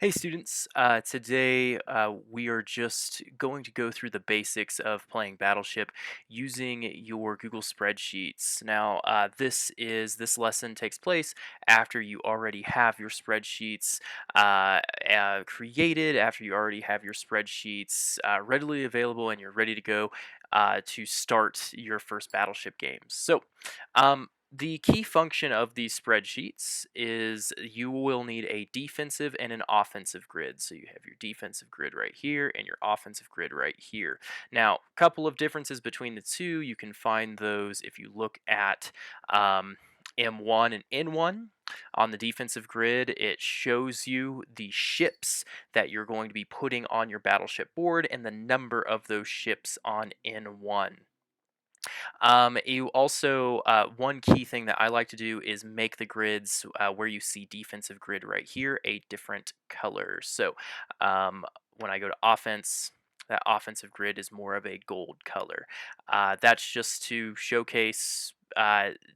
Hey students, today we are just going to go through the basics of playing Battleship using your Google spreadsheets. Now, this lesson takes place after you already have your spreadsheets created, after you already have your spreadsheets readily available, and you're ready to go to start your first Battleship games. The key function of these spreadsheets is you will need a defensive and an offensive grid. So you have your defensive grid right here and your offensive grid right here. Now, a couple of differences between the two. You can find those if you look at M1 and N1. On the defensive grid, it shows you the ships that you're going to be putting on your battleship board and the number of those ships on N1. You also, one key thing that I like to do is make the grids where you see defensive grid right here a different color. When I go to offense, that offensive grid is more of a gold color. That's just to showcase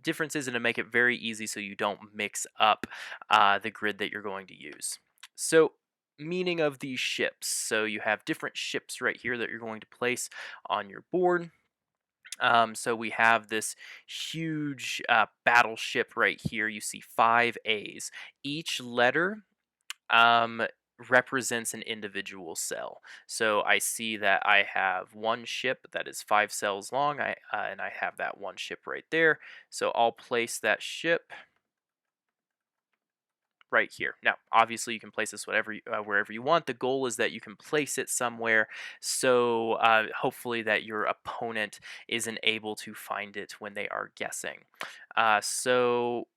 differences and to make it very easy so you don't mix up the grid that you're going to use. So, meaning of these ships. So you have different ships right here that you're going to place on your board. So we have this huge battleship right here. You see five A's. Each letter um, represents an individual cell. So I see that I have one ship that is 5 cells long, and I have that one ship right there. So I'll place that ship right here. Now, obviously, you can place this wherever you want. The goal is that you can place it somewhere, so hopefully that your opponent isn't able to find it when they are guessing. So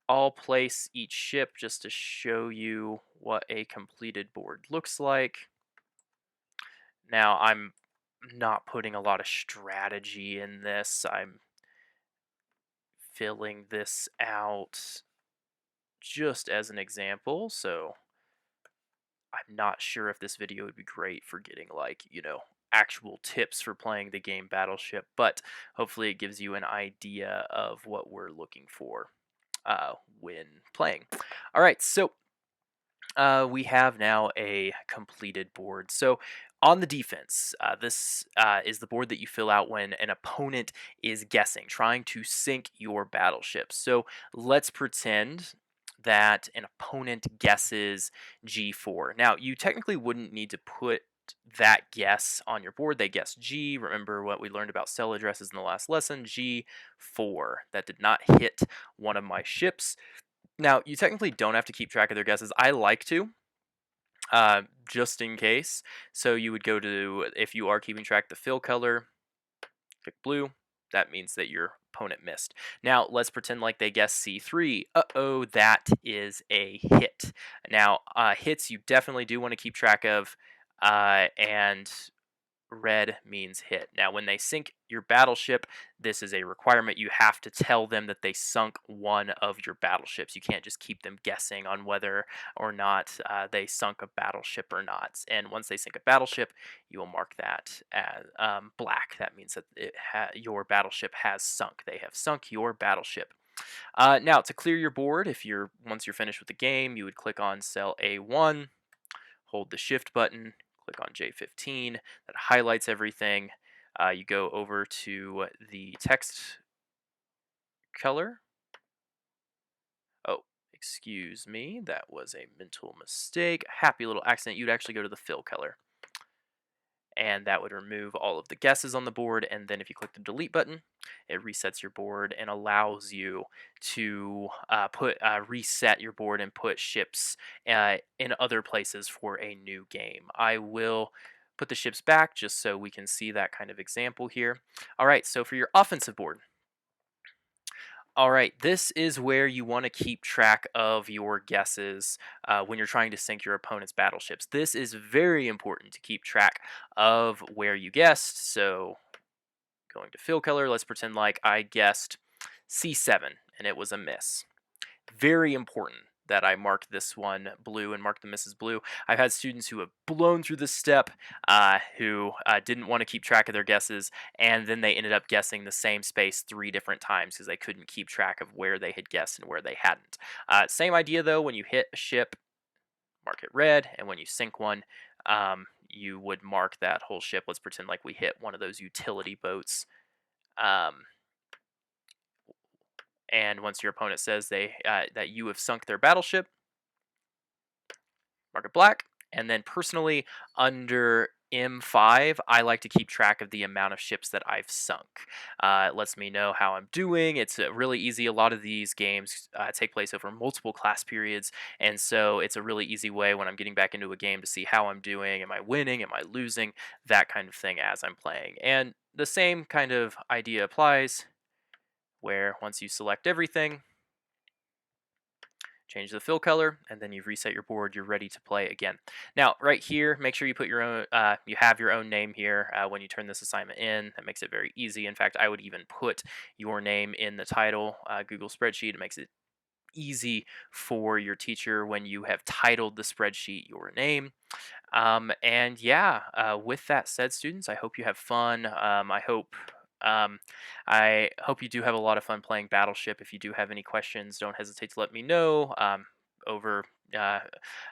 I'll place each ship just to show you what a completed board looks like. Now, I'm not putting a lot of strategy in this. I'm filling this out just as an example, so I'm not sure if this video would be great for getting actual tips for playing the game Battleship, but hopefully it gives you an idea of what we're looking for when playing. All right, so we have now a completed board. So on the defense, this is the board that you fill out when an opponent is guessing, trying to sink your battleship. So let's pretend that an opponent guesses G4. Now, you technically wouldn't need to put that guess on your board. They guess G. Remember what we learned about cell addresses in the last lesson? G4. That did not hit one of my ships. Now, you technically don't have to keep track of their guesses. I like to, just in case. So you would go to, if you are keeping track, the fill color, click blue. That means that your opponent missed. Now, let's pretend like they guessed C3. Uh-oh, that is a hit. Now, hits you definitely do want to keep track of, and red means hit. Now, when they sink your battleship, this is a requirement. You have to tell them that they sunk one of your battleships. You can't just keep them guessing on whether or not they sunk a battleship or not. And once they sink a battleship, you will mark that as black. That means that your battleship has sunk. They have sunk your battleship. Now, to clear your board, once you're finished with the game, you would click on cell A1, hold the shift button, click on J15, that highlights everything. You go over to the text color. Oh, excuse me, that was a mental mistake. Happy little accident. You'd actually go to the fill color. And that would remove all of the guesses on the board. And then if you click the delete button, it resets your board and allows you to reset your board and put ships in other places for a new game. I will put the ships back just so we can see that kind of example here. All right, so for your offensive board, all right, this is where you want to keep track of your guesses when you're trying to sink your opponent's battleships. This is very important to keep track of where you guessed. So going to fill color, let's pretend like I guessed C7 and it was a miss. Very important that I mark this one blue and mark the misses blue. I've had students who have blown through this step who didn't want to keep track of their guesses, and then they ended up guessing the same space 3 different times because they couldn't keep track of where they had guessed and where they hadn't. Same idea though when you hit a ship, mark it red, and when you sink one, you would mark that whole ship. Let's pretend like we hit one of those utility boats. Um, and once your opponent says that you have sunk their battleship, mark it black. And then personally, under M5, I like to keep track of the amount of ships that I've sunk. It lets me know how I'm doing. It's really easy. A lot of these games take place over multiple class periods, and so it's a really easy way when I'm getting back into a game to see how I'm doing. Am I winning? Am I losing? That kind of thing as I'm playing. And the same kind of idea applies where once you select everything, change the fill color, and then you've reset your board. You're ready to play again. Now, right here, make sure you put your own. You have your own name here when you turn this assignment in. That makes it very easy. In fact, I would even put your name in the title. Google Spreadsheet. It makes it easy for your teacher when you have titled the spreadsheet your name. And yeah, with that said, students, I hope you have fun. Um, I hope you do have a lot of fun playing Battleship. If you do have any questions, don't hesitate to let me know over uh,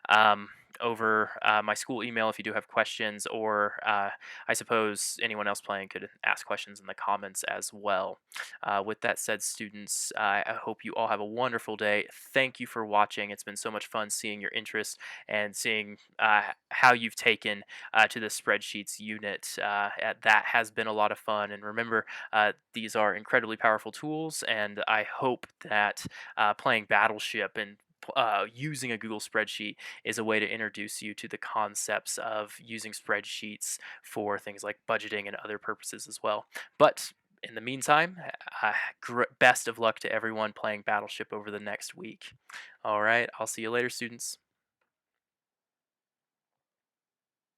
um, over my school email if you do have questions, or I suppose anyone else playing could ask questions in the comments as well. With that said, students, I hope you all have a wonderful day. Thank you for watching. It's been so much fun seeing your interest and seeing how you've taken to the spreadsheets unit. That has been a lot of fun. And remember, these are incredibly powerful tools, and I hope that playing Battleship and using a Google spreadsheet is a way to introduce you to the concepts of using spreadsheets for things like budgeting and other purposes as well. But in the meantime, best of luck to everyone playing Battleship over the next week. All right, I'll see you later, students.